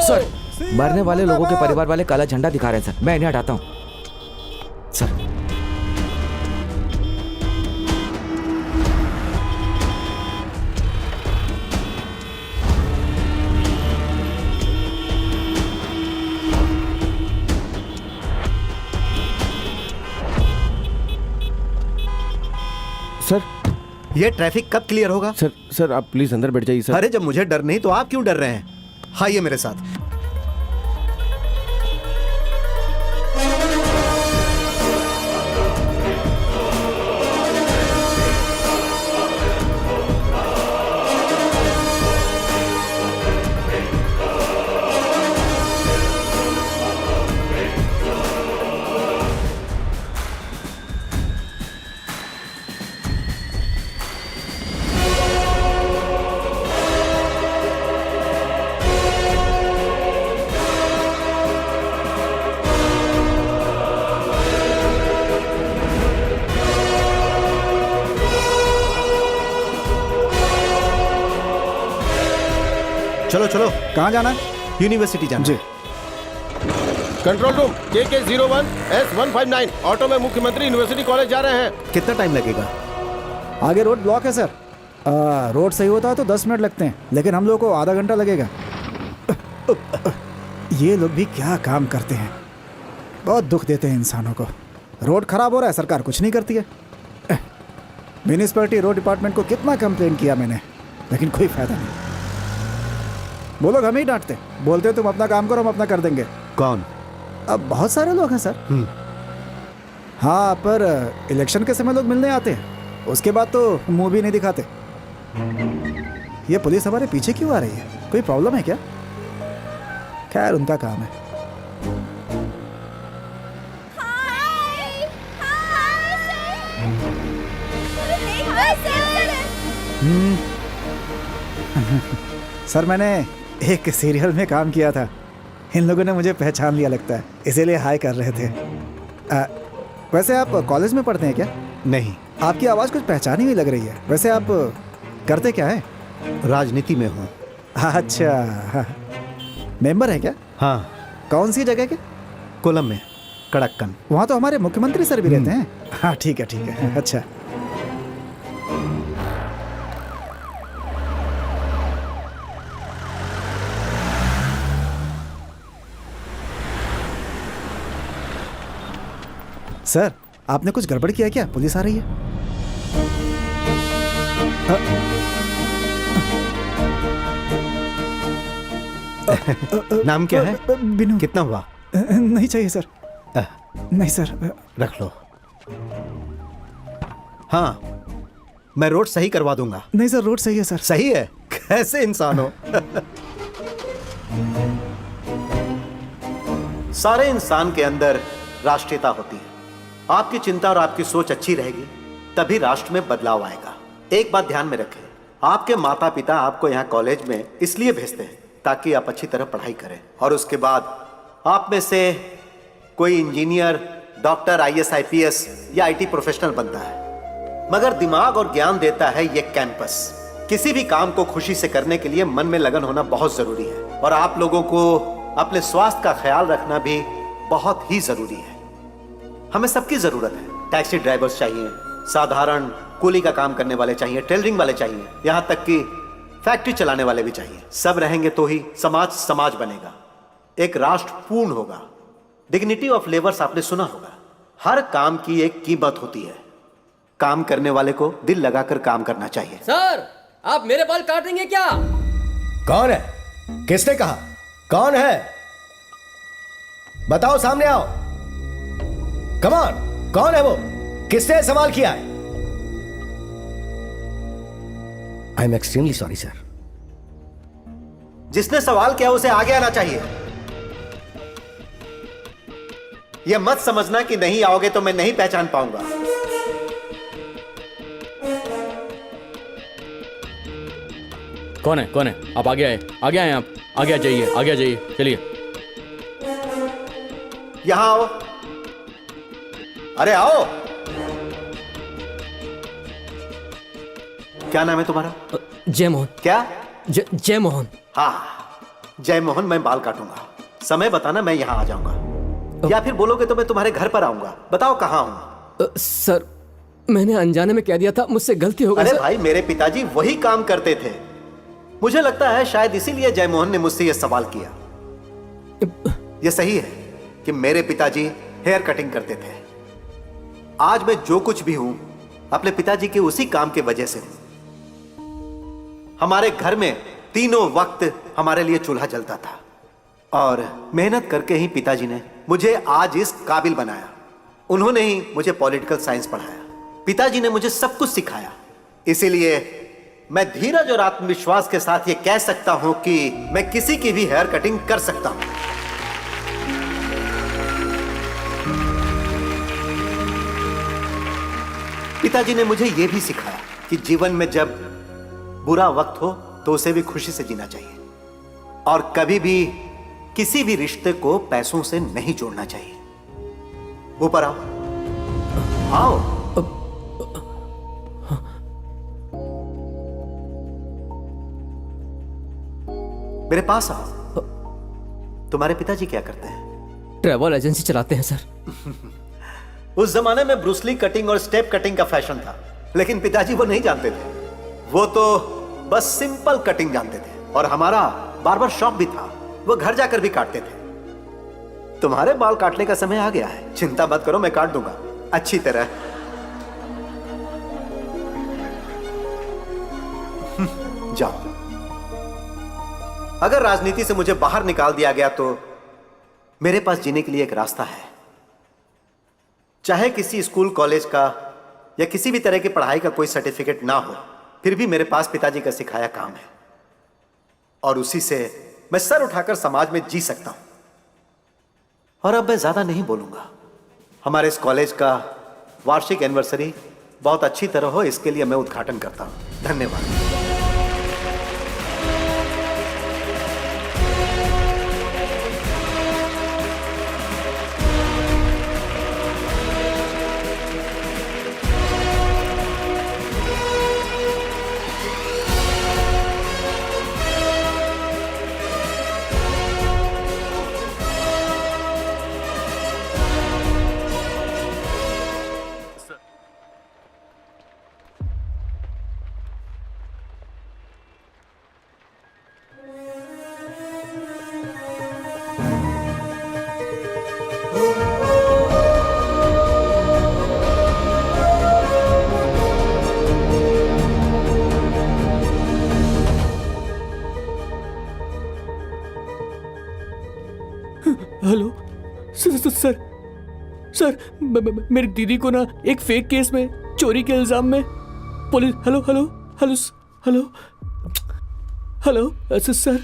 Sir, मरने वाले लोगों के परिवार वाले काला झंडा दिखा रहे हैं सर। मैं इन्हें हटाता हूँ सर। सर, ये ट्रैफिक कब क्लियर होगा? सर आप प्लीज अंदर बैठ जाइए सर। अरे जब मुझे डर नहीं तो आप क्यों डर रहे हैं? आइए मेरे साथ। चलो चलो। कहाँ जाना है? यूनिवर्सिटी जाना जी। Control room KK01 S159 auto में मुख्यमंत्री यूनिवर्सिटी कॉलेज जा रहे हैं। कितना टाइम लगेगा? आगे रोड ब्लॉक है सर। रोड सही होता है तो 10 मिनट लगते हैं, लेकिन हम लोग को आधा घंटा लगेगा। ये लोग भी क्या काम करते हैं, बहुत दुख देते हैं इंसानों को। रोड खराब हो रहा है, सरकार कुछ नहीं करती है। म्यूनिसिपैलिटी रोड डिपार्टमेंट को कितना कंप्लेन किया मैंने, लेकिन कोई फायदा नहीं। वो लोग हमें ही डांटते, बोलते तुम अपना काम करो, हम अपना कर देंगे। कौन? अब बहुत सारे लोग हैं सर। हाँ, पर इलेक्शन के समय लोग मिलने आते हैं, उसके बाद तो मुंह भी नहीं दिखाते। ये पुलिस हमारे पीछे क्यों आ रही है? कोई प्रॉब्लम है क्या? खैर, उनका काम है। सर, मैंने एक सीरियल में काम किया था, इन लोगों ने मुझे पहचान लिया लगता है, इसीलिए हाय कर रहे थे। वैसे आप कॉलेज में पढ़ते हैं क्या? नहीं। आपकी आवाज़ कुछ पहचानी हुई लग रही है। वैसे आप करते क्या है? राजनीति में हूँ। अच्छा, मेंबर है क्या? हाँ। कौन सी जगह के? कोलम में, कड़क्कन। वहाँ तो हमारे मुख्यमंत्री सर भी रहते हैं। हाँ ठीक है। अच्छा, सर आपने कुछ गड़बड़ किया क्या? पुलिस आ रही है। नाम क्या है? बिनू। कितना हुआ? नहीं चाहिए सर। नहीं सर। रख लो। हाँ, मैं रोड सही करवा दूंगा। नहीं सर, रोड सही है सर। सही है? कैसे इंसान हो। सारे इंसान के अंदर राष्ट्रीयता होती है। आपकी चिंता और आपकी सोच अच्छी रहेगी तभी राष्ट्र में बदलाव आएगा। एक बात ध्यान में रखें, आपके माता पिता आपको यहाँ कॉलेज में इसलिए भेजते हैं ताकि आप अच्छी तरह पढ़ाई करें और उसके बाद आप में से कोई इंजीनियर, डॉक्टर, IAS, IPS या IT प्रोफेशनल बनता है। मगर दिमाग और ज्ञान देता है ये कैंपस। किसी भी काम को खुशी से करने के लिए मन में लगन होना बहुत जरूरी है और आप लोगों को अपने स्वास्थ्य का ख्याल रखना भी बहुत ही जरूरी है। हमें सबकी जरूरत है। टैक्सी ड्राइवर्स चाहिए, साधारण कूली का काम करने वाले चाहिए, टेलरिंग वाले चाहिए, यहाँ तक कि फैक्ट्री चलाने वाले भी चाहिए। सब रहेंगे तो ही समाज बनेगा, एक राष्ट्र पूर्ण होगा। डिग्निटी ऑफ लेबर्स आपने सुना होगा। हर काम की एक कीमत होती है। काम करने वाले को दिल लगाकर काम करना चाहिए। सर, आप मेरे बाल काटेंगे क्या? कौन है? किसने कहा? कौन है? बताओ, सामने आओ। कम ऑन, कौन है वो? किसने सवाल किया है? I am extremely sorry sir. जिसने सवाल किया उसे आगे आना चाहिए। यह मत समझना कि नहीं आओगे तो मैं नहीं पहचान पाऊंगा। कौन है? आप आगे आए आप आगे आ जाइए, चलिए। यहां आओ। अरे आओ। क्या नाम है तुम्हारा? जय मोहन। क्या? जय मोहन। हाँ, जय मोहन, मैं बाल काटूंगा। समय बताना, मैं यहाँ आ जाऊंगा। या फिर बोलोगे तो मैं तुम्हारे घर पर आऊंगा। बताओ कहाँ हूँ। सर, मैंने अनजाने में कह दिया था, मुझसे गलती हो गई। अरे सर। भाई, मेरे पिताजी वही काम करते थे। मुझे लगता है शायद इसीलिए जय मोहन ने मुझसे यह सवाल किया। यह सही है कि मेरे पिताजी हेयर कटिंग करते थे। आज मैं जो कुछ भी हूं, अपने पिताजी के उसी काम की वजह से हूं। हमारे घर में तीनों वक्त हमारे लिए चूल्हा जलता था और मेहनत करके ही पिताजी ने मुझे आज इस काबिल बनाया। उन्होंने ही मुझे पॉलिटिकल साइंस पढ़ाया। पिताजी ने मुझे सब कुछ सिखाया। इसीलिए मैं धीरज और आत्मविश्वास के साथ ये कह सकता हूं कि मैं किसी की भी हेयर कटिंग कर सकता हूं। पिताजी ने मुझे यह भी सिखाया कि जीवन में जब बुरा वक्त हो तो उसे भी खुशी से जीना चाहिए और कभी भी किसी भी रिश्ते को पैसों से नहीं जोड़ना चाहिए। ऊपर आओ, आओ। मेरे पास आओ। तुम्हारे पिताजी क्या करते हैं? ट्रैवल एजेंसी चलाते हैं सर। उस जमाने में ब्रूसली कटिंग और स्टेप कटिंग का फैशन था, लेकिन पिताजी वो नहीं जानते थे। वो तो बस सिंपल कटिंग जानते थे। और हमारा बार्बर शॉप भी था, वो घर जाकर भी काटते थे। तुम्हारे बाल काटने का समय आ गया है। चिंता मत करो, मैं काट दूंगा अच्छी तरह। जाओ। अगर राजनीति से मुझे बाहर निकाल दिया गया तो मेरे पास जीने के लिए एक रास्ता है। चाहे किसी स्कूल कॉलेज का या किसी भी तरह की पढ़ाई का कोई सर्टिफिकेट ना हो, फिर भी मेरे पास पिताजी का सिखाया काम है और उसी से मैं सर उठाकर समाज में जी सकता हूं। और अब मैं ज्यादा नहीं बोलूंगा। हमारे इस कॉलेज का वार्षिक एनिवर्सरी बहुत अच्छी तरह हो, इसके लिए मैं उद्घाटन करता हूं। धन्यवाद। हेलो सर, सर मेरी दीदी को ना एक फेक केस में चोरी के इल्जाम में police. Hello hello hello hello hello sir.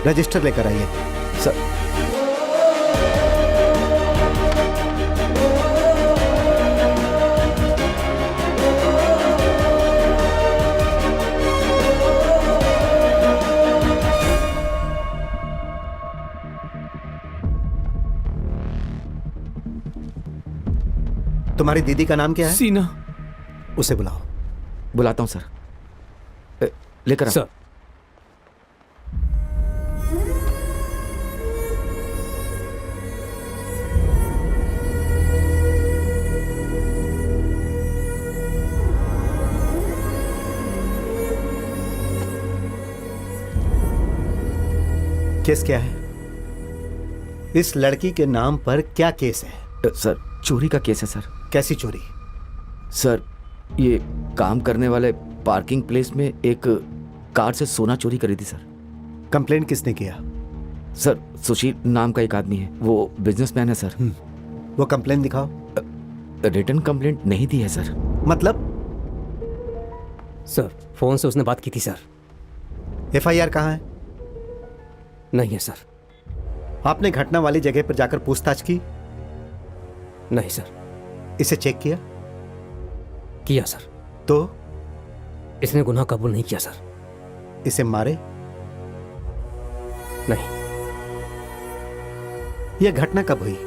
Register लेकर आइए। सर, तुम्हारी दीदी का नाम क्या है? सीना। उसे बुलाओ। बुलाता हूं सर। लेकर आओ। सर, केस क्या है? इस लड़की के नाम पर क्या केस है? सर चोरी का केस है सर। कैसी चोरी? सर ये काम करने वाले पार्किंग प्लेस में एक कार से सोना चोरी करी थी सर। कंप्लेंट किसने किया? सर सुशील नाम का एक आदमी है, वो बिजनेसमैन है सर। वो कंप्लेंट दिखाओ। रिटर्न कंप्लेंट नहीं दी है सर। मतलब? सर फोन से उसने बात की थी सर। एफआईआर कहाँ है? नहीं है सर। आपने घटना वाली जगह पर जाकर पूछताछ की? नहीं सर। इसे चेक किया? किया सर। तो इसने गुनाह कबूल नहीं किया सर। इसे मारे? नहीं यह घटना कब हुई?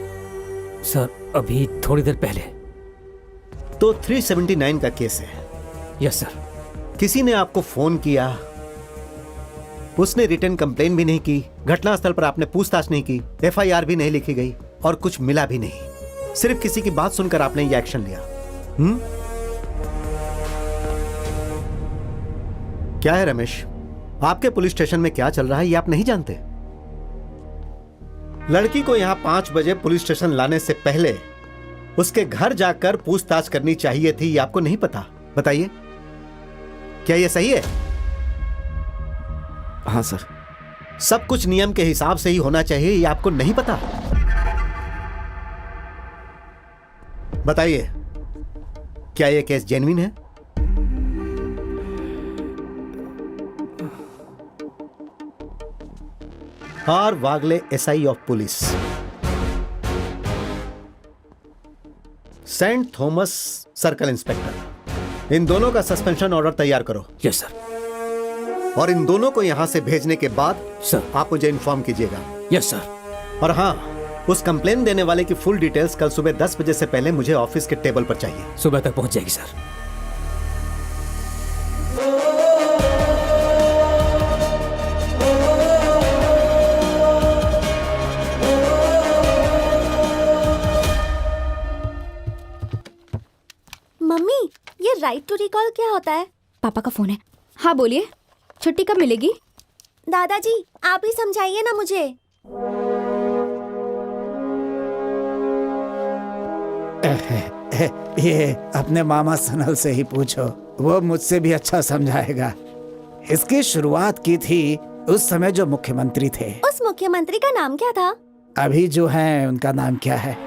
सर अभी थोड़ी देर पहले। तो 379 का केस है। Yes sir. किसी ने आपको फोन किया, उसने रिटर्न कंप्लेन भी नहीं की, घटनास्थल पर आपने पूछताछ नहीं की, एफआईआर भी नहीं लिखी गई और कुछ मिला भी नहीं। सिर्फ किसी की बात सुनकर आपने ये एक्शन लिया। क्या है रमेश, आपके पुलिस स्टेशन में क्या चल रहा है ये आप नहीं जानते? लड़की को यहां 5 बजे पुलिस स्टेशन लाने से पहले उसके घर जाकर पूछताछ करनी चाहिए थी, ये आपको नहीं पता? बताइए, क्या यह सही है? हाँ सर। सब कुछ नियम के हिसाब से ही होना चाहिए, ये आपको नहीं पता? बताइए, क्या यह केस जेन्युइन है? R Wagle SI of police, saint Thomas circle inspector, इन दोनों का सस्पेंशन ऑर्डर तैयार करो। Yes sir. और इन दोनों को यहां से भेजने के बाद सर आप मुझे इन्फॉर्म कीजिएगा। Yes sir. और हाँ, उस कंप्लेन देने वाले की फुल डिटेल्स कल सुबह 10 बजे से पहले मुझे ऑफिस के टेबल पर चाहिए। सुबह तक पहुंच जाएगी सर। मम्मी, ये राइट टू रिकॉल क्या होता है? पापा का फोन है। हाँ बोलिए, छुट्टी कब मिलेगी? दादाजी आप ही समझाइए ना मुझे। ये अपने मामा सनल से ही पूछो, वो मुझसे भी अच्छा समझाएगा। इसकी शुरुआत की थी उस समय जो मुख्यमंत्री थे। उस मुख्यमंत्री का नाम क्या था? अभी जो हैं उनका नाम क्या है?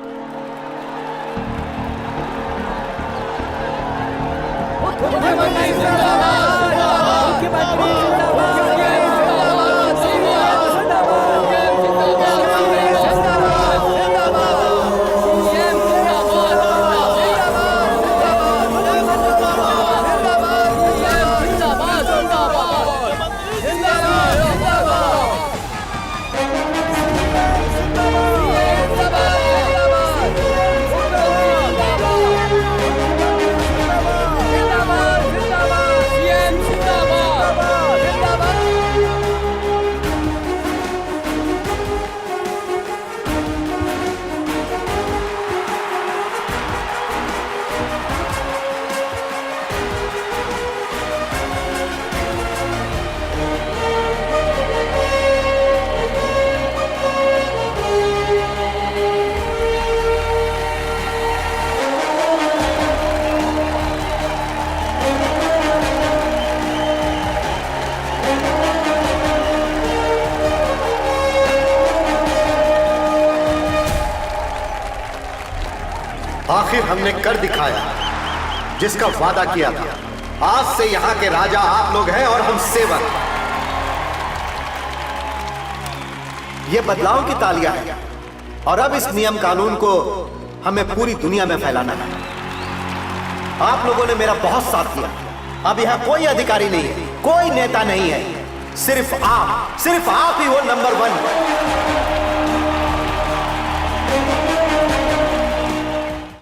आखिर हमने कर दिखाया जिसका वादा किया था। आज से यहाँ के राजा आप लोग हैं और हम सेवक। ये बदलाव की तालियां हैं और अब इस नियम कानून को हमें पूरी दुनिया में फैलाना है। आप लोगों ने मेरा बहुत साथ दिया। अब यहाँ कोई अधिकारी नहीं है, कोई नेता नहीं है, सिर्फ आप ही हो नंबर 1।